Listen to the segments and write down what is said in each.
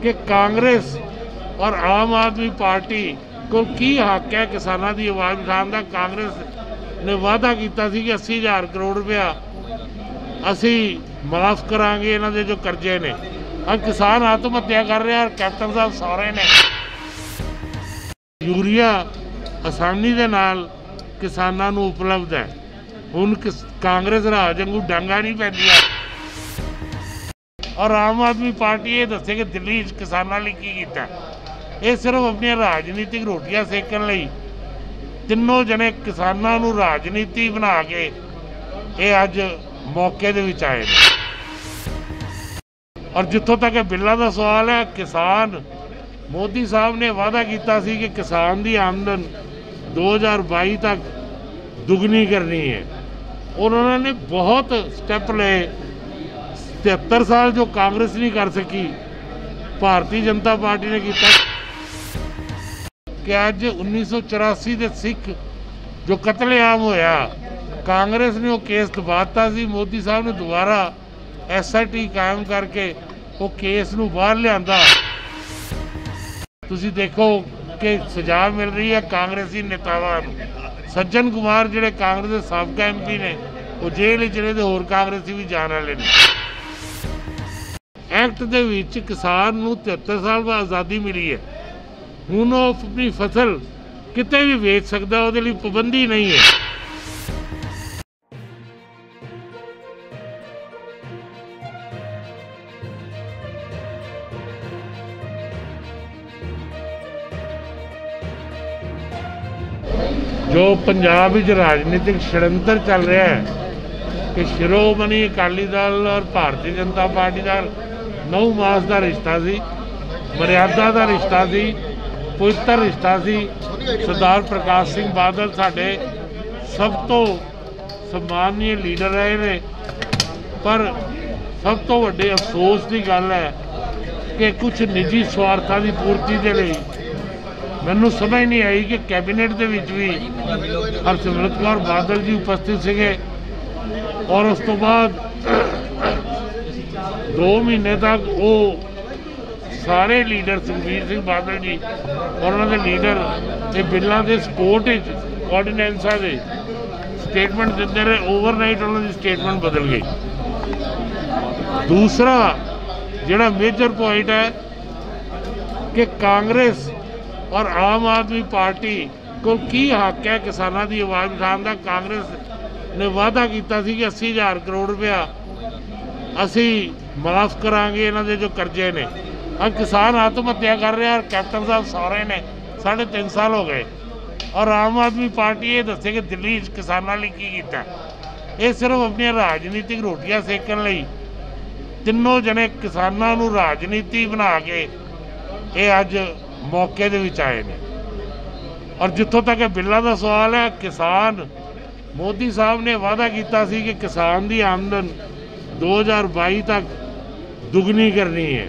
कि कांग्रेस और आम आदमी पार्टी को की हक है किसानों की आवाज़ उठाने का। कांग्रेस ने वादा किया कि 80,000 करोड़ रुपया असी माफ़ करांगे इन्हों के जो कर्जे ने। अब किसान आत्महत्या कर रहे हैं और कैप्टन साहब सारे ने यूरिया आसानी के नाल किसानों को उपलब्ध है। हुण कांग्रेस राज वांगू डांगा नहीं पैंदियां और आम आदमी पार्टी ये दसे कि दिल्ली किसानों लिए की कीता। ये सिर्फ अपनी राजनीतिक रोटियां सेकण लई तिनों जने किसानों को राजनीति बना के ये अज मौके दे विच आए ने। और जिथों तक बिलों का सवाल है, किसान मोदी साहब ने वादा किया सी कि किसान की आमदन 2022 तक दुगनी करनी है और उन्होंने बहुत स्टेप ले। 73 साल जो कांग्रेस नहीं कर सकी, भारतीय जनता पार्टी ने किया कि अज 1984 के सिख जो कतलेआम होया, कांग्रेस ने वो केस दबाता सी। मोदी साहब ने दोबारा SIT कायम करके वो केस नूं बाहर लियांदा। तुसीं देखो कि सजा मिल रही है कांग्रेसी नेतावां नूं। सज्जन कुमार जिहड़े कांग्रेस के साबका MP ने वो जेल च ने ते होर कांग्रेसी भी जाण वाले ने। एक्ट दे विच किसान नूं 73 साल बाद आज़ादी मिली है। हुण वो अपनी फसल किते भी बेच सकदा, उहदे लई पाबंदी नहीं है। जो पंजाब विच राजनीतिक षडयंत्र चल रहा है कि शिरोमणी अकाली दल और भारतीय जनता पार्टी का 9 मास का रिश्ता सी, मर्यादा का रिश्ता सी, पवित्र रिश्ता सी। सरदार प्रकाश सिंह बादल साडे सब तो सम्माननीय लीडर रहे ने, पर सब तो वड्डे अफसोस की गल है कि कुछ निजी स्वार्थां की पूर्ति के लिए मैनू समझ नहीं आई कि कैबिनेट के विच भी हरसिमरत कौर बादल जी उपस्थित थे और उस तो बाद 2 महीने तक वो सारे लीडर सुखबीर सिंह बादल जी और उन्होंने लीडर ये बिलों के सपोर्ट ऑर्डीनेंसा के स्टेटमेंट देते रहे। ओवरनाइट उन्होंने स्टेटमेंट बदल गई। दूसरा जिहड़ा मेजर पॉइंट है कि कांग्रेस और आम आदमी पार्टी को की हक है किसानों की आवाज़ उठाने का। कांग्रेस ने वादा किया कि 80,000 करोड़ रुपया असी माफ़ करांगे इन्हों के जो कर्जे ने। अब किसान आत्महत्या कर रहे हैं और कैप्टन साहब सारे ने 3.5 साल हो गए और आम आदमी पार्टी ये दसे कि दिल्ली किसानों लिए की कीता। ये सिर्फ अपनी राजनीतिक रोटियां सेकण लई तिनों जने किसानों को राजनीति बना के ये अज मौके दे विच आए ने। और जिथों तक बिलों का सवाल है, किसान मोदी साहब ने वादा किया सी कि किसान की आमदन 2022 तक दुगनी करनी है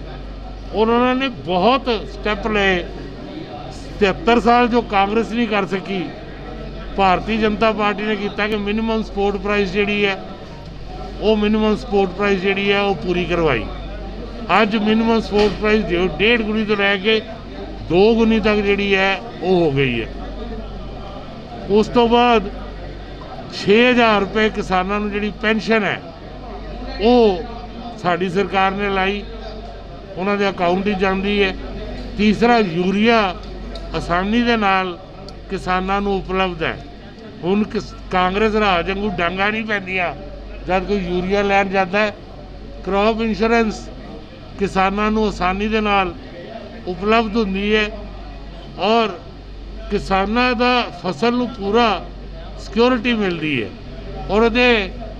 और उन्होंने बहुत स्टेप ले। 73 साल जो कांग्रेस नहीं कर सकी, भारतीय जनता पार्टी ने किया कि मिनिमम सपोर्ट प्राइस जी है वो मिनिमम सपोर्ट प्राइस जी है वो पूरी करवाई। अज मिनिमम सपोर्ट प्राइस 1.5 गुनी तो लैके 2 गुनी तक जी है वो हो गई है। उस तो बाद 6,000 रुपये किसानों को जी पेंशन है वो साड़ी सरकार ने लाई, उन्होंने अकाउंट ही जाती है। तीसरा यूरिया आसानी के नाल किसानों को उपलब्ध है। हुण कांग्रेस राज वांगू डांगा नहीं पैंदियां जब कोई यूरिया लैन जाता है। क्रॉप इंश्योरेंस किसानों को आसानी के नाल उपलब्ध होंदी है और किसानों का फसल नूं पूरा सिक्योरिटी मिलती है। और उहदे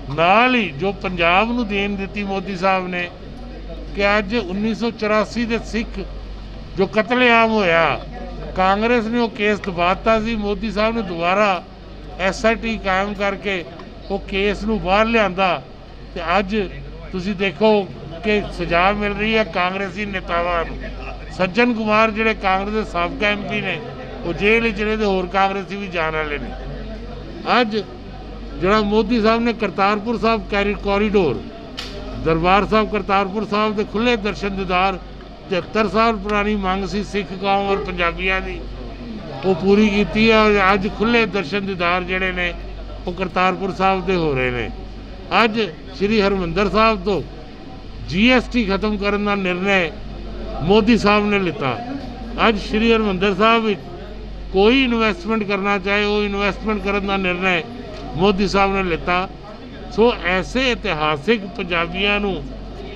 नाल ही जो पंजाब नूं देन दित्ती मोदी साहब ने कि अज 1984 के सिख जो कतलेआम होया, कांग्रेस ने वो केस दबाता सी। मोदी साहब ने दोबारा SIT कायम करके वो केस नूं बाहर लियांदा ते अज तुसीं देखो कि सजा मिल रही है कांग्रेसी नेतावां नूं। सज्जन कुमार जिहड़े कांग्रेस के साबका MP ने वो जेल च ने ते होर कांग्रेसी भी जाण वाले ने। अज जिहड़ा मोदी साहब ने करतारपुर साहब कॉरीडोर, दरबार साहब करतारपुर साहब के खुले दर्शन दीदार 73 साल पुरानी मंग सी सिख कौम और पंजाबियों की, वो पूरी की है। और अज खुले दर्शन दीदार जोड़े ने वो करतारपुर साहब के हो रहे हैं। अज श्री हरमंदर साहब तो GST खत्म करने का निर्णय मोदी साहब ने लिता। अज श्री हरमंदर साहब कोई इन्वेस्टमेंट करना चाहे वो इन्वेस्टमेंट करने का निर्णय मोदी साहब ने लिता। सो ऐसे इतिहासिक पंजाबियों को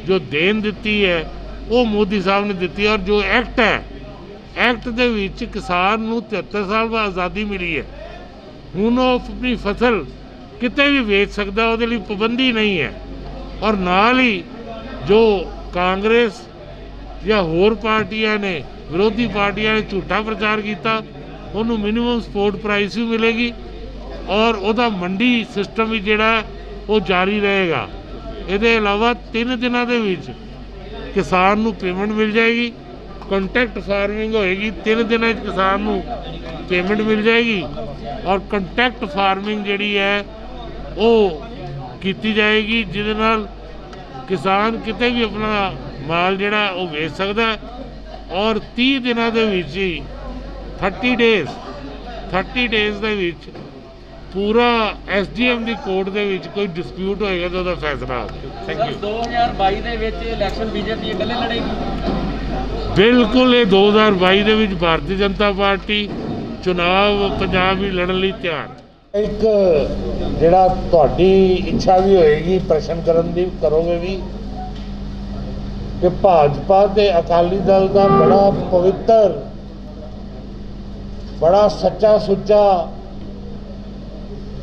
जो देन दी है वो मोदी साहब ने दी। और जो एक्ट है, एक्ट दे विच किसान नूं 73 साल बाद आज़ादी मिली है, हुण वो अपनी फसल किते भी बेच सकता, वो पाबंदी नहीं है। और नाल ही जो कांग्रेस या होर पार्टियां ने, विरोधी पार्टियां ने झूठा प्रचार किया, उन्होंने मिनिमम सपोर्ट प्राइस भी मिलेगी और वह मंडी सिस्टम भी जोड़ा वो जारी रहेगा। ये अलावा 3 दिनों के विच किसान नूं पेमेंट मिल जाएगी। कॉन्टैक्ट फार्मिंग होएगी, 3 दिन किसान नूं पेमेंट मिल जाएगी। और कॉन्टैक्ट फार्मिंग जिहड़ी है वो की जाएगी, जिहदे नाल किसान किते भी अपना माल जिहड़ा वो बेच सकता है। और 30 दिनों के विच ही 30 डेज़ दे विच पूरा SDM की कोर्ट के विच कोई डिस्प्यूट होएगा तो उसका फैसला आ जाएगा। Thank you. 2022 they which election BJP इकल्ले लड़ेगी? बिल्कुल, ये 2022 के विच भारतीय जनता पार्टी चुनाव पंजाब ही लड़न लई तैयार। एक जिहड़ा तुहाडी इच्छा भी होएगी प्रश्न करन दी, करोगे भी, कि भाजपा ते अकाली दल का बड़ा पवित्र, बड़ा सच्चा सुच्चा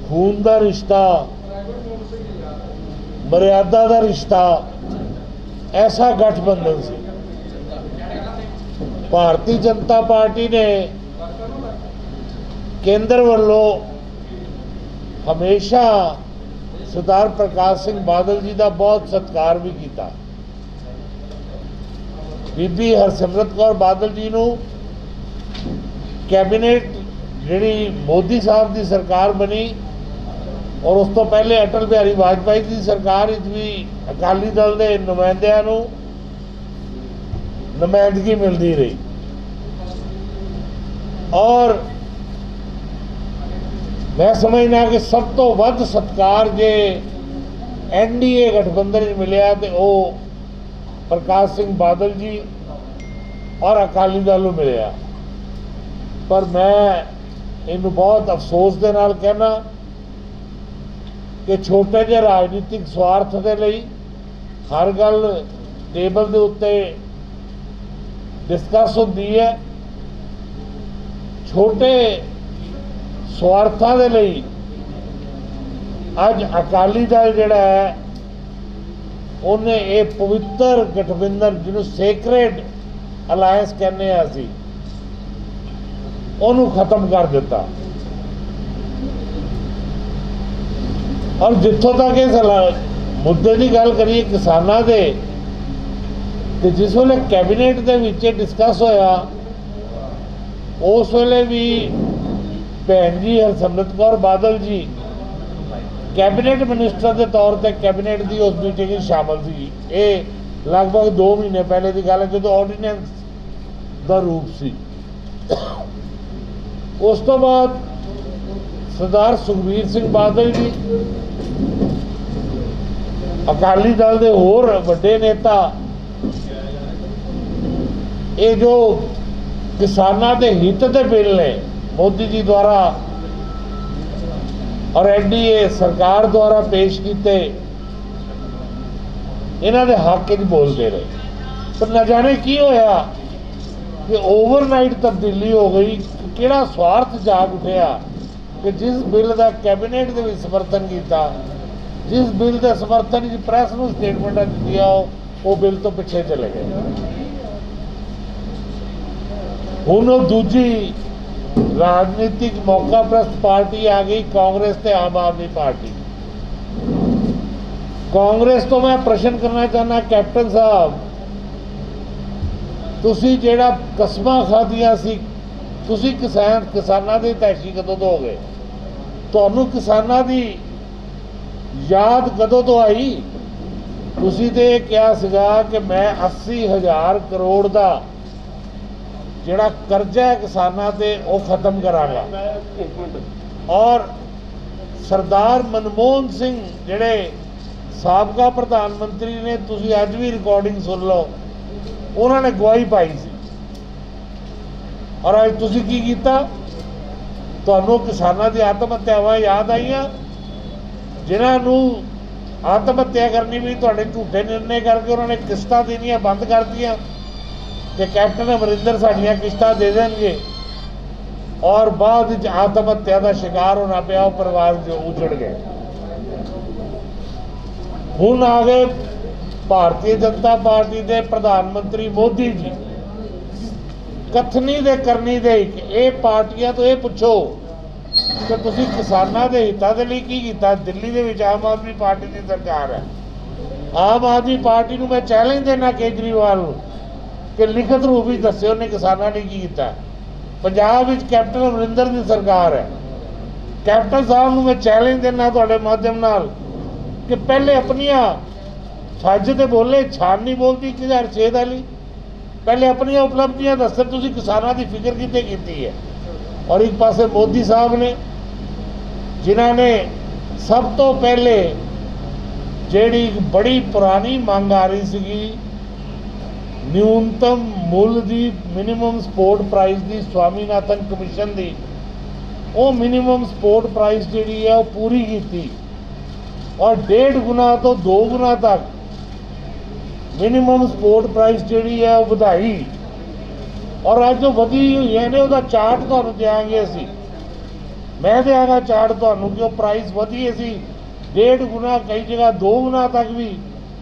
खून का रिश्ता, मर्यादा का रिश्ता, ऐसा गठबंधन से भारतीय जनता पार्टी ने केंद्र वालों हमेशा सरदार प्रकाश सिंह बादल जी का बहुत सत्कार भी किया। बीबी हरसिमरत कौर बादल जी को कैबिनेट जी मोदी साहब की सरकार बनी और उस तो पहले अटल बिहारी वाजपेयी की सरकार भी अकाली दल के नुमाइंदियां को नुमाइंदगी मिलती रही। और मैं समझना कि सब तो वध सत्कार जे NDA गठबंधन मिलया तो वो प्रकाश सिंह बादल जी और अकाली दल को मिलया। पर मैं इनू बहुत अफसोस के नाल कहना कि छोटे जे राजनीतिक स्वार्थ के लिए हर गल टेबल के उत्ते डिस्कस होती है। छोटे स्वार्थों के लिए अज अकाली दल जिहड़ा है उन्हें ये पवित्र गठबंधन जिन्हों सेक्रेड अलायंस कहने असी उन्होंने खत्म कर दिता। और जितों तक इस मुद्दे की गल करिए किसानों के, तो जिस वेले कैबिनेट के विच डिस्कस होया उस वेले भी भैन जी हरसिमरत कौर बादल जी कैबिनेट मिनिस्टर के तौर पर कैबिनेट की उस मीटिंग में शामिल थी। ये लगभग 2 महीने पहले की गल है जो ऑर्डीनेंस का रूप सी। उस तो बाद सरदार सुखबीर सिंह बादल जी अकाली दल के होर वड्डे नेता ये जो किसानों के हित के बिल ने मोदी जी द्वारा और NDA सरकार द्वारा पेश किए इन्हों के हक च बोलते रहे। पर न जाने की होया कि ओवरनाइट तब्दीली हो गई। किहड़ा स्वार्थ जाग उठा कि जिस बिल का कैबिनेट के समर्थन किया, जिस बिल के समर्थन प्रैस को स्टेटमेंट दी वो बिल तो पिछे चले गए। हुण दूजी राजनीतिक मौका प्रस्त पार्टी आ गई कांग्रेस ते आम आदमी पार्टी। कांग्रेस तो मैं प्रश्न करना चाहना, कैप्टन साहब तुसी जेड़ा कसमां खादियां सी, तुसी किसानों की तैशी कदों तो हो गए? तुहानू किसानों की याद कदों तो आई? ਤੁਸੀਂ ਤੇ ਇਹ ਕਿਹਾ ਸੀਗਾ ਕਿ ਮੈਂ 80,000 ਕਰੋੜ ਦਾ ਜਿਹੜਾ ਕਰਜ਼ਾ ਹੈ ਕਿਸਾਨਾਂ ਤੇ ਉਹ ਖਤਮ ਕਰਾਂਗਾ। ਔਰ ਸਰਦਾਰ ਮਨਮੋਹਨ ਸਿੰਘ ਜਿਹੜੇ ਸਾਬਕਾ ਪ੍ਰਧਾਨ ਮੰਤਰੀ ਨੇ, ਤੁਸੀਂ ਅੱਜ ਵੀ ਰਿਕਾਰਡਿੰਗ ਸੁਣ ਲਓ, ਉਹਨਾਂ ਨੇ ਗਵਾਹੀ ਪਾਈ ਸੀ। ਔਰ ਅੱਜ ਤੁਸੀਂ ਕੀ ਕੀਤਾ? ਤੁਹਾਨੂੰ ਕਿਸਾਨਾਂ ਦੀ ਆਤਮ ਹੱਤਿਆਵਾਂ ਯਾਦ ਆਈਆਂ, ਜਿਨ੍ਹਾਂ ਨੂੰ ਆਤਮ ਹੱਤਿਆ ਕਰਨੀ ਵੀ ਤੁਹਾਡੇ ਝੂਠੇ ਨਿਰਣੇ ਕਰਕੇ ਉਹਨਾਂ ਨੇ ਕਿਸ਼ਤਾਂ ਦੇਣੀਆਂ ਬੰਦ ਕਰਤੀਆਂ ਕਿ ਕੈਪਟਨ ਅਮਰਿੰਦਰ ਸਾਡੀਆਂ ਕਿਸ਼ਤਾਂ ਦੇ ਦੇਣਗੇ, ਔਰ ਬਾਅਦ ਵਿੱਚ ਆਤਮ ਹੱਤਿਆ ਦਾ ਸ਼ਿਕਾਰ ਹੋਣਾ ਪਿਆ, ਉਹ ਪਰਿਵਾਰ ਜੋ ਉਜੜ ਗਏ। ਹੁਣ ਆ ਗਏ ਭਾਰਤੀ ਜਨਤਾ ਪਾਰਟੀ ਦੇ ਪ੍ਰਧਾਨ ਮੰਤਰੀ ਮੋਦੀ ਜੀ, ਕਥਨੀ ਦੇ ਕਰਨੀ ਦੇ ਇਹ ਪਾਰਟੀਆਂ ਤੋਂ ਇਹ ਪੁੱਛੋ ਕਿ ਤੁਸੀਂ ਕਿਸਾਨਾਂ ਦੇ ਹਿੱਤਾਂ ਦੇ ਲਈ ਕੀ ਕੀਤਾ। ਦਿੱਲੀ ਦੇ ਵਿੱਚ ਆਮ ਆਦਮੀ ਪਾਰਟੀ ਦੀ ਸਰਕਾਰ ਹੈ। ਆਮ ਆਦਮੀ ਪਾਰਟੀ ਨੂੰ ਮੈਂ ਚੈਲੰਜ ਦੇਣਾ ਕੇਜਰੀਵਾਲ ਨੂੰ ਕਿ ਲਿਖਤ ਰੂਪ ਵਿੱਚ ਦੱਸਿਓ ਉਹਨੇ ਕਿਸਾਨਾਂ ਲਈ ਕੀ ਕੀਤਾ। ਪੰਜਾਬ ਵਿੱਚ ਕੈਪਟਨ ਅਮਰਿੰਦਰ ਦੀ ਸਰਕਾਰ ਹੈ। ਕੈਪਟਨ ਸਾਹਿਬ ਨੂੰ ਮੈਂ ਚੈਲੰਜ ਦੇਣਾ ਤੁਹਾਡੇ ਮਾਧਿਅਮ ਨਾਲ ਕਿ ਪਹਿਲੇ ਆਪਣੀਆਂ ਛੱਜ ਤੇ ਬੋਲੇ, ਛਾਨ ਨਹੀਂ ਬੋਲਦੀ 2006 ਵਾਲੀ। ਪਹਿਲੇ ਆਪਣੀਆਂ ਉਪਲਬਧੀਆਂ ਦੱਸੋ, ਤੁਸੀਂ ਕਿਸਾਨਾਂ ਦੀ ਫਿਕਰ ਕਿਤੇ ਕੀਤੀ ਹੈ। ਔਰ ਇੱਕ ਪਾਸੇ ਮੋਦੀ ਸਾਹਿਬ ਨੇ, ਜਿਨ੍ਹਾਂ ਨੇ ਸਭ ਤੋਂ ਪਹਿਲੇ ਜਿਹੜੀ ਇੱਕ ਬੜੀ ਪੁਰਾਣੀ ਮੰਗ ਆ ਰਹੀ ਸੀਗੀ ਨਿਊਨਤਮ ਮੁੱਲ ਦੀ, ਮਿਨੀਮਮ ਸਪੋਰਟ ਪ੍ਰਾਈਸ ਦੀ, ਸਵਾਮੀਨਾਥਨ ਕਮਿਸ਼ਨ ਦੀ, ਉਹ ਮਿਨੀਮਮ ਸਪੋਰਟ ਪ੍ਰਾਈਸ ਜਿਹੜੀ ਹੈ ਉਹ ਪੂਰੀ ਕੀਤੀ ਔਰ 1.5 ਗੁਣਾ ਤੋਂ 2 ਗੁਣਾ ਤੱਕ ਮਿਨੀਮਮ ਸਪੋਰਟ ਪ੍ਰਾਈਸ ਜਿਹੜੀ ਹੈ ਉਹ ਵਧਾਈ। ਔਰ ਅੱਜ ਜੋ ਵਧੀ ਹੋਈਆਂ ਨੇ ਉਹਦਾ ਚਾਰਟ ਤੁਹਾਨੂੰ ਦਿਆਂਗੇ ਅਸੀਂ, ਮੈਂ ਦਿਆਂਗਾ ਚਾਰਟ ਤੁਹਾਨੂੰ ਕਿ ਉਹ ਪ੍ਰਾਈਸ ਵਧੀ ਅਸੀਂ 1.5 ਗੁਣਾ, ਕਈ ਜਗ੍ਹਾ 2 ਗੁਣਾ ਤੱਕ ਵੀ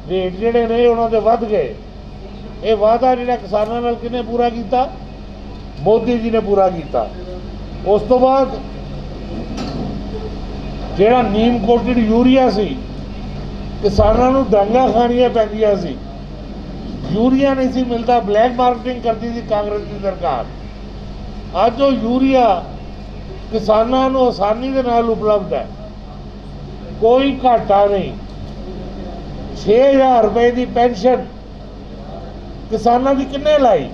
ਰੇਟ ਜਿਹੜੇ ਨੇ ਉਹਨਾਂ ਦੇ ਵੱਧ ਗਏ। ਇਹ ਵਾਅਦਾ ਜਿਹੜਾ ਕਿਸਾਨਾਂ ਨਾਲ ਕਿਹਨੇ ਪੂਰਾ ਕੀਤਾ? ਮੋਦੀ ਜੀ ਨੇ ਪੂਰਾ ਕੀਤਾ। ਉਸ ਤੋਂ ਬਾਅਦ ਜਿਹੜਾ ਨੀਮ ਕੋਟਡ ਯੂਰੀਆ ਸੀ, ਕਿਸਾਨਾਂ ਨੂੰ ਡਾਂਗਾਂ ਖਾਣੀਆਂ ਪੈਂਦੀਆਂ ਸੀ, ਯੂਰੀਆ ਨਹੀਂ ਸੀ ਮਿਲਦਾ, ਬਲੈਕ ਮਾਰਕੀਟਿੰਗ ਕਰਦੀ ਸੀ ਕਾਂਗਰਸ ਦੀ ਸਰਕਾਰ। ਅੱਜ ਉਹ ਯੂਰੀਆ ਕਿਸਾਨਾਂ ਨੂੰ ਆਸਾਨੀ ਦੇ ਨਾਲ ਉਪਲਬਧ ਹੈ, ਕੋਈ ਘਾਟਾ ਨਹੀਂ। 6,000 ਰੁਪਏ ਦੀ ਪੈਨਸ਼ਨ ਕਿਸਾਨਾਂ ਦੀ ਕਿੰਨੇ ਲਾਈ?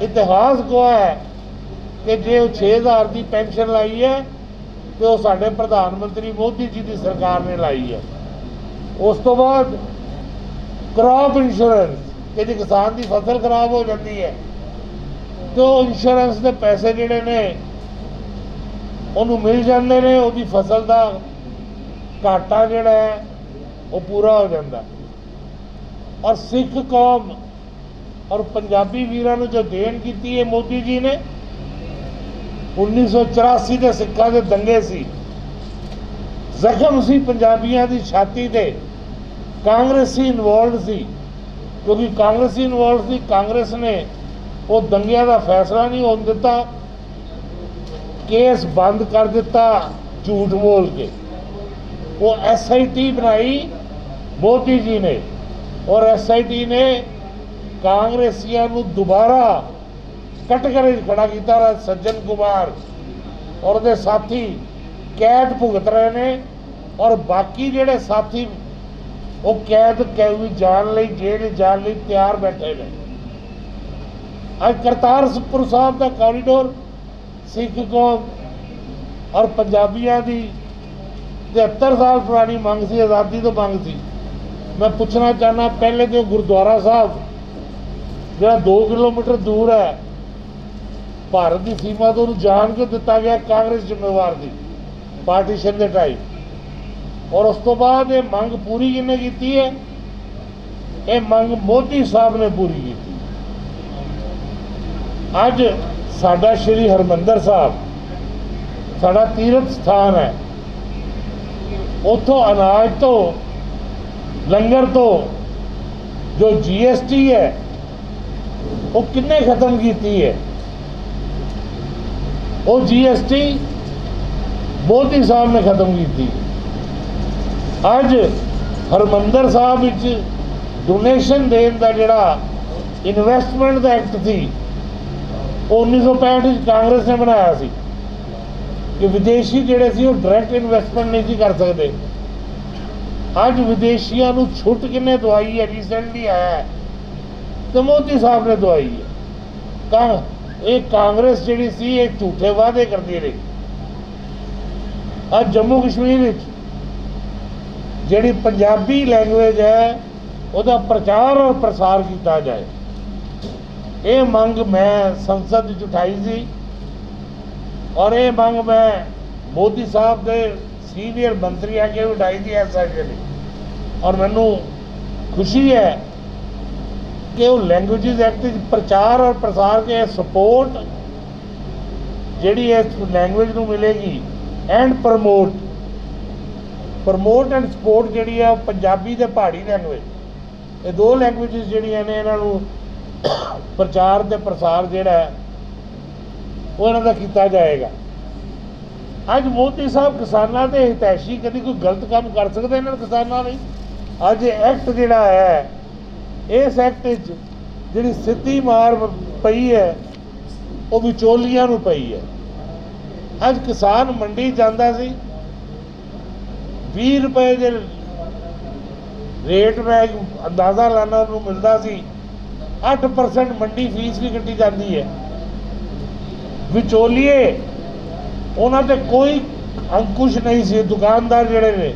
ਇਤਿਹਾਸ ਗਵਾਹ ਹੈ ਕਿ ਜੇ ਉਹ 6,000 ਦੀ ਪੈਨਸ਼ਨ ਲਾਈ ਹੈ ਤੇ ਉਹ ਸਾਡੇ ਪ੍ਰਧਾਨ ਮੰਤਰੀ ਮੋਦੀ ਜੀ ਦੀ ਸਰਕਾਰ ਨੇ ਲਾਈ ਹੈ। ਉਸ ਤੋਂ ਬਾਅਦ ਕ੍ਰੌਪ ਇੰਸ਼ੋਰੈਂਸ, ਕਿ ਜੇ ਕਿਸਾਨ ਦੀ ਫਸਲ ਖਰਾਬ ਹੋ ਜਾਂਦੀ ਹੈ ਤੇ ਉਹ ਇੰਸ਼ੋਰੈਂਸ ਦੇ ਪੈਸੇ ਜਿਹੜੇ ਨੇ ਉਹਨੂੰ ਮਿਲ ਜਾਂਦੇ ਨੇ, ਉਹਦੀ ਫਸਲ ਦਾ ਘਾਟਾ ਜਿਹੜਾ ਹੈ ਉਹ ਪੂਰਾ ਹੋ ਜਾਂਦਾ। ਔਰ ਸਿੱਖ ਕੌਮ ਔਰ ਪੰਜਾਬੀ ਵੀਰਾਂ ਨੂੰ ਜੋ ਦੇਣ ਕੀਤੀ ਹੈ ਮੋਦੀ ਜੀ ਨੇ, 1984 ਦੇ ਸਿੱਖਾਂ ਦੇ ਦੰਗੇ ਸੀ, ਜ਼ਖਮ ਸੀ ਪੰਜਾਬੀਆਂ ਦੀ ਛਾਤੀ ਤੇ, ਕਾਂਗਰਸੀ ਇਨਵੋਲਵਡ ਸੀ, ਕਿਉਂਕਿ ਕਾਂਗਰਸੀ ਇਨਵੋਲਵਡ ਸੀ। ਕਾਂਗਰਸ ਨੇ ਉਹ ਦੰਗਿਆਂ ਦਾ ਫੈਸਲਾ ਨਹੀਂ ਹੋਣ ਦਿੱਤਾ, ਕੇਸ ਬੰਦ ਕਰ ਦਿੱਤਾ ਝੂਠ ਬੋਲ ਕੇ। ਉਹ SIT ਬਣਾਈ ਮੋਦੀ ਜੀ ਨੇ, ਔਰ SIT ਨੇ ਕਾਂਗਰਸੀਆਂ ਨੂੰ ਦੁਬਾਰਾ ਕਟਘਰੇ ਖੜਾ ਕੀਤਾ। ਸੱਜਣ ਕੁਮਾਰ ਔਰ ਉਹਦੇ ਸਾਥੀ ਕੈਦ ਭੁਗਤ ਰਹੇ ਨੇ, ਔਰ ਬਾਕੀ ਜਿਹੜੇ ਸਾਥੀ ਉਹ ਕੈਦ ਜਾਣ ਲਈ, ਜੇਲ੍ਹ ਜਾਣ ਲਈ ਤਿਆਰ ਬੈਠੇ ਨੇ। ਅੱਜ ਕਰਤਾਰਪੁਰ ਸਾਹਿਬ ਦਾ ਕੋਰੀਡੋਰ ਸਿੱਖ ਕੌਮ ਔਰ ਪੰਜਾਬੀਆਂ ਦੀ 73 ਸਾਲ ਪੁਰਾਣੀ ਮੰਗ ਸੀ, ਆਜ਼ਾਦੀ ਤੋਂ ਮੰਗ ਸੀ। ਮੈਂ ਪੁੱਛਣਾ ਚਾਹੁੰਦਾ, ਪਹਿਲੇ ਤਾਂ ਗੁਰਦੁਆਰਾ ਸਾਹਿਬ ਜਿਹੜਾ 2 ਕਿਲੋਮੀਟਰ ਦੂਰ ਹੈ ਭਾਰਤ ਦੀ ਸੀਮਾ ਤੋਂ, ਉਹਨੂੰ ਜਾਣ ਕੇ ਦਿੱਤਾ ਗਿਆ, ਕਾਂਗਰਸ ਜ਼ਿੰਮੇਵਾਰ ਦੀ ਪਾਰਟੀਸ਼ਨ ਦੇ ਟਾਈਮ। ਔਰ ਉਸ ਤੋਂ ਬਾਅਦ ਇਹ ਮੰਗ ਪੂਰੀ ਕਿਹਨੇ ਕੀਤੀ ਹੈ? ਇਹ ਮੰਗ ਮੋਦੀ ਸਾਹਿਬ ਨੇ ਪੂਰੀ ਕੀਤੀ। ਅੱਜ ਸਾਡਾ ਸ਼੍ਰੀ ਹਰਿਮੰਦਰ ਸਾਹਿਬ ਸਾਡਾ ਤੀਰਥ ਸਥਾਨ ਹੈ, ਉੱਥੋਂ ਅਨਾਜ ਤੋਂ, ਲੰਗਰ ਤੋਂ ਜੋ GST ਹੈ ਉਹ ਕਿੰਨੇ ਖਤਮ ਕੀਤੀ ਹੈ? ਉਹ GST ਮੋਦੀ ਸਾਹਿਬ ਨੇ ਖਤਮ ਕੀਤੀ। ਅੱਜ ਹਰਿਮੰਦਰ ਸਾਹਿਬ ਵਿੱਚ ਡੋਨੇਸ਼ਨ ਦੇਣ ਦਾ ਜਿਹੜਾ ਇਨਵੈਸਟਮੈਂਟ ਦਾ ਐਕਟ ਸੀ ਉਹ 1965 ਵਿੱਚ ਕਾਂਗਰਸ ਨੇ ਬਣਾਇਆ ਸੀ ਕਿ ਵਿਦੇਸ਼ੀ ਜਿਹੜੇ ਸੀ ਉਹ ਡਾਇਰੈਕਟ ਇਨਵੈਸਟਮੈਂਟ ਨਹੀਂ ਸੀ ਕਰ ਸਕਦੇ। ਅੱਜ ਵਿਦੇਸ਼ੀਆਂ ਨੂੰ ਛੁੱਟ ਕਿੰਨੇ ਦਵਾਈ ਹੈ? ਰੀਸੈਂਟਲੀ ਆਇਆ ਹੈ ਤੇ ਮੋਦੀ ਸਾਹਿਬ ਨੇ ਦਵਾਈ ਹੈ। ਇਹ ਕਾਂਗਰਸ ਜਿਹੜੀ ਸੀ ਇਹ ਝੂਠੇ ਵਾਅਦੇ ਕਰਦੀ ਰਹੀ। ਅੱਜ ਜੰਮੂ ਕਸ਼ਮੀਰ ਵਿੱਚ ਜਿਹੜੀ ਪੰਜਾਬੀ ਲੈਂਗੁਏਜ ਹੈ ਉਹਦਾ ਪ੍ਰਚਾਰ ਔਰ ਪ੍ਰਸਾਰ ਕੀਤਾ ਜਾਏ, ਇਹ ਮੰਗ ਮੈਂ ਸੰਸਦ ਵਿੱਚ ਉਠਾਈ ਸੀ ਔਰ ਇਹ ਮੰਗ ਮੈਂ ਮੋਦੀ ਸਾਹਿਬ ਦੇ ਸੀਨੀਅਰ ਮੰਤਰੀ ਅੱਗੇ ਵੀ ਉਠਾਈ ਸੀ ਐਸਐਸਐਲ ਔਰ ਮੈਨੂੰ ਖੁਸ਼ੀ ਹੈ ਕਿ ਉਹ ਲੈਂਗੁਏਜਿਸ ਐਕਟ ਵਿੱਚ ਪ੍ਰਚਾਰ ਔਰ ਪ੍ਰਸਾਰ ਕੇ ਸਪੋਰਟ ਜਿਹੜੀ ਇਸ ਲੈਂਗੁਏਜ ਨੂੰ ਮਿਲੇਗੀ ਐਂਡ ਪ੍ਰਮੋਟ ਐਂਡ ਸਪੋਰਟ ਜਿਹੜੀ ਹੈ ਪੰਜਾਬੀ ਤੇ ਪਹਾੜੀ ਲੈਂਗੁਏਜ, ਇਹ ਦੋ ਲੈਂਗੁਏਜਿਸ ਜਿਹੜੀਆਂ ਨੇ ਇਹਨਾਂ ਨੂੰ ਪ੍ਰਚਾਰ ਤੇ ਪ੍ਰਸਾਰ ਜਿਹੜਾ ਹੈ ਉਹ ਇਹਨਾਂ ਦਾ ਕੀਤਾ ਜਾਏਗਾ। ਅੱਜ ਮੋਦੀ ਸਾਹਿਬ ਕਿਸਾਨਾਂ ਦੇ ਹਿਤੈਸ਼ੀ ਕਦੀ ਕੋਈ ਗਲਤ ਕੰਮ ਕਰ ਸਕਦੇ ਇਹਨਾਂ ਕਿਸਾਨਾਂ ਲਈ? ਅੱਜ ਐਕਟ ਜਿਹੜਾ ਹੈ, ਇਸ ਐਕਟ ਵਿੱਚ ਜਿਹੜੀ ਸਿੱਧੀ ਮਾਰ ਪਈ ਹੈ ਉਹ ਵਿਚੋਲੀਆਂ ਨੂੰ ਪਈ ਹੈ। ਅੱਜ ਕਿਸਾਨ ਮੰਡੀ ਜਾਂਦਾ ਸੀ 20 ਰੁਪਏ ਦੇ ਰੇਟ ਮੈਂ ਅੰਦਾਜ਼ਾ ਲਾਣਾ ਨੂੰ ਮਿਲਦਾ ਸੀ, 8% ਮੰਡੀ ਫੀਸ ਵੀ ਕੱਟੀ ਜਾਂਦੀ ਹੈ। ਵਿਚੋਲੀਏ ਉਹਨਾਂ ਤੇ ਕੋਈ ਅੰਕੁਸ਼ ਨਹੀਂ ਸੀ। ਦੁਕਾਨਦਾਰ ਜਿਹੜੇ ਨੇ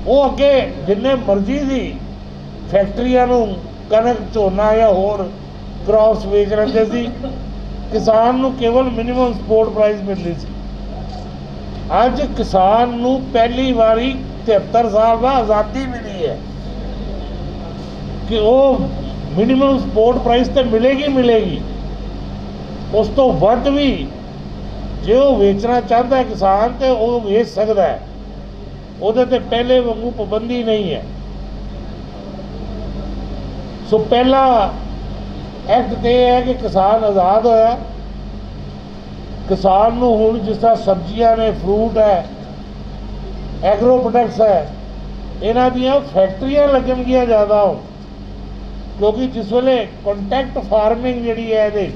ਉਹ ਅੱਗੇ ਜਿੰਨੇ ਮਰਜ਼ੀ ਦੀ ਫੈਕਟਰੀਆਂ ਨੂੰ ਕਣਕ ਝੋਨਾ ਜਾਂ ਹੋਰ ਕ੍ਰੌਪਸ ਵੇਚ ਲੈਂਦੇ ਸੀ, ਕਿਸਾਨ ਨੂੰ ਕੇਵਲ ਮਿਨੀਮਮ ਸਪੋਰਟ ਪ੍ਰਾਈਸ ਮਿਲਦੀ ਸੀ। ਅੱਜ ਕਿਸਾਨ ਨੂੰ ਪਹਿਲੀ ਵਾਰੀ 73 ਸਾਲ ਬਾਅਦ ਆਜ਼ਾਦੀ ਮਿਲੀ ਹੈ ਕਿ ਉਹ ਮਿਨੀਮਮ ਸਪੋਰਟ ਪ੍ਰਾਈਸ ਤੇ ਮਿਲੇਗੀ। ਉਸ ਤੋਂ ਵੱਧ ਵੀ ਜੇ ਉਹ ਵੇਚਣਾ ਚਾਹੁੰਦਾ ਹੈ ਕਿਸਾਨ ਤੇ ਉਹ ਵੇਚ ਸਕਦਾ ਹੈ, ਉਹਦੇ ਤੇ ਪਹਿਲੇ ਵਾਂਗੂ ਪਾਬੰਦੀ ਨਹੀਂ ਹੈ। ਸੋ ਪਹਿਲਾ ਐਕਟ ਤੇ ਇਹ ਹੈ ਕਿ ਕਿਸਾਨ ਆਜ਼ਾਦ ਹੋਇਆ। ਕਿਸਾਨ ਨੂੰ ਹੁਣ ਜਿਸ ਤਰ੍ਹਾਂ ਸਬਜ਼ੀਆਂ ਨੇ, ਫਰੂਟ ਹੈ, ਐਗਰੋ ਪ੍ਰੋਡਕਟਸ ਹੈ, ਇਹਨਾਂ ਦੀਆਂ ਫੈਕਟਰੀਆਂ ਲੱਗਣਗੀਆਂ ਜ਼ਿਆਦਾ ਹੁਣ, ਕਿਉਂਕਿ ਜਿਸ ਵੇਲੇ ਕੰਟੈਕਟ ਫਾਰਮਿੰਗ ਜਿਹੜੀ ਹੈ ਇਹਦੇ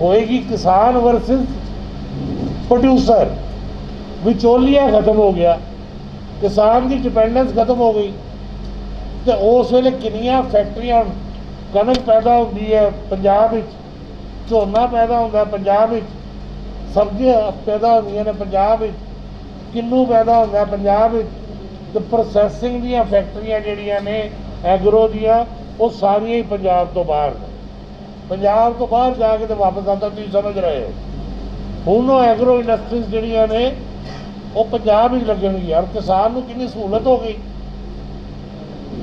ਹੋਏਗੀ, ਕਿਸਾਨ ਵਰਸਸ ਪ੍ਰੋਡਿਊਸਰ, ਵਿਚੋਲੀਆ ਖਤਮ ਹੋ ਗਿਆ, ਕਿਸਾਨ ਦੀ ਡਿਪੈਂਡੈਂਸ ਖਤਮ ਹੋ ਗਈ। ਤੇ ਉਸ ਵੇਲੇ ਕਿੰਨੀਆਂ ਫੈਕਟਰੀਆਂ, ਕਣਕ ਪੈਦਾ ਹੁੰਦੀ ਹੈ ਪੰਜਾਬ ਵਿੱਚ, ਝੋਨਾ ਪੈਦਾ ਹੁੰਦਾ ਪੰਜਾਬ ਵਿੱਚ, ਸਬਜ਼ੀਆਂ ਪੈਦਾ ਹੁੰਦੀਆਂ ਨੇ ਪੰਜਾਬ ਵਿੱਚ, ਕਿੰਨੂ ਪੈਦਾ ਹੁੰਦਾ ਪੰਜਾਬ ਵਿੱਚ, ਤੇ ਪ੍ਰੋਸੈਸਿੰਗ ਦੀਆਂ ਫੈਕਟਰੀਆਂ ਜਿਹੜੀਆਂ ਨੇ ਐਗਰੋ ਦੀਆਂ ਉਹ ਸਾਰੀਆਂ ਹੀ ਪੰਜਾਬ ਤੋਂ ਬਾਹਰ ਨੇ। ਪੰਜਾਬ ਤੋਂ ਬਾਹਰ ਜਾ ਕੇ ਤੇ ਵਾਪਸ ਆਉਂਦਾ, ਤੁਸੀਂ ਸਮਝ ਰਹੇ ਹੋ। ਹੁਣ ਉਹ ਐਗਰੋ ਇੰਡਸਟਰੀਜ਼ ਜਿਹੜੀਆਂ ਨੇ ਉਹ ਪੰਜਾਬ ਵਿੱਚ ਲੱਗਣਗੀਆਂ। ਔਰ ਕਿਸਾਨ ਨੂੰ ਕਿੰਨੀ ਸਹੂਲਤ ਹੋ ਗਈ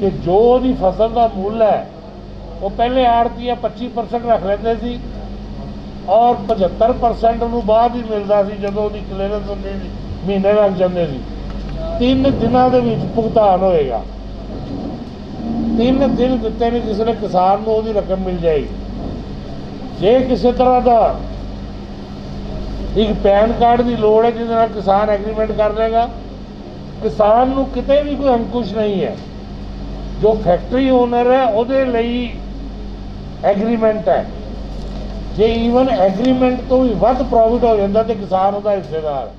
ਕਿ ਜੋ ਉਹਦੀ ਫਸਲ ਦਾ ਮੁੱਲ ਹੈ ਉਹ ਪਹਿਲੇ ਆੜ੍ਹਤੀਆ 25% ਰੱਖ ਲੈਂਦੇ ਸੀ ਔਰ 75% ਉਹਨੂੰ ਬਾਅਦ ਹੀ ਮਿਲਦਾ ਸੀ ਜਦੋਂ ਉਹਦੀ ਕਲੀਅਰੈਂਸ ਹੁੰਦੀ ਸੀ, ਮਹੀਨੇ ਲੱਗ ਜਾਂਦੇ ਸੀ। 3 ਦਿਨਾਂ ਦੇ ਵਿੱਚ ਭੁਗਤਾਨ ਹੋਏਗਾ। 3 ਦਿਨ ਦਿੱਤੇ ਨੇ ਕਿਸੇ ਨੇ ਕਿਸਾਨ ਨੂੰ, ਉਹਦੀ ਰਕਮ ਮਿਲ ਜਾਏਗੀ। ਜੇ ਕਿਸੇ ਤਰ੍ਹਾਂ ਦਾ ਇੱਕ ਪੈਨ ਕਾਰਡ ਦੀ ਲੋੜ ਹੈ ਜਿਹਦੇ ਨਾਲ ਕਿਸਾਨ ਐਗਰੀਮੈਂਟ ਕਰ ਲੇਗਾ, ਕਿਸਾਨ ਨੂੰ ਕਿਤੇ ਵੀ ਕੋਈ ਅੰਕੁਸ਼ ਨਹੀਂ ਹੈ। ਜੋ ਫੈਕਟਰੀ ਓਨਰ ਹੈ ਉਹਦੇ ਲਈ ਐਗਰੀਮੈਂਟ ਹੈ। ਜੇ ਈਵਨ ਐਗਰੀਮੈਂਟ ਤੋਂ ਵੀ ਵੱਧ ਪ੍ਰੋਫਿਟ ਹੋ ਜਾਂਦਾ ਤੇ ਕਿਸਾਨ ਉਹਦਾ ਹਿੱਸੇਦਾਰ ਹੈ।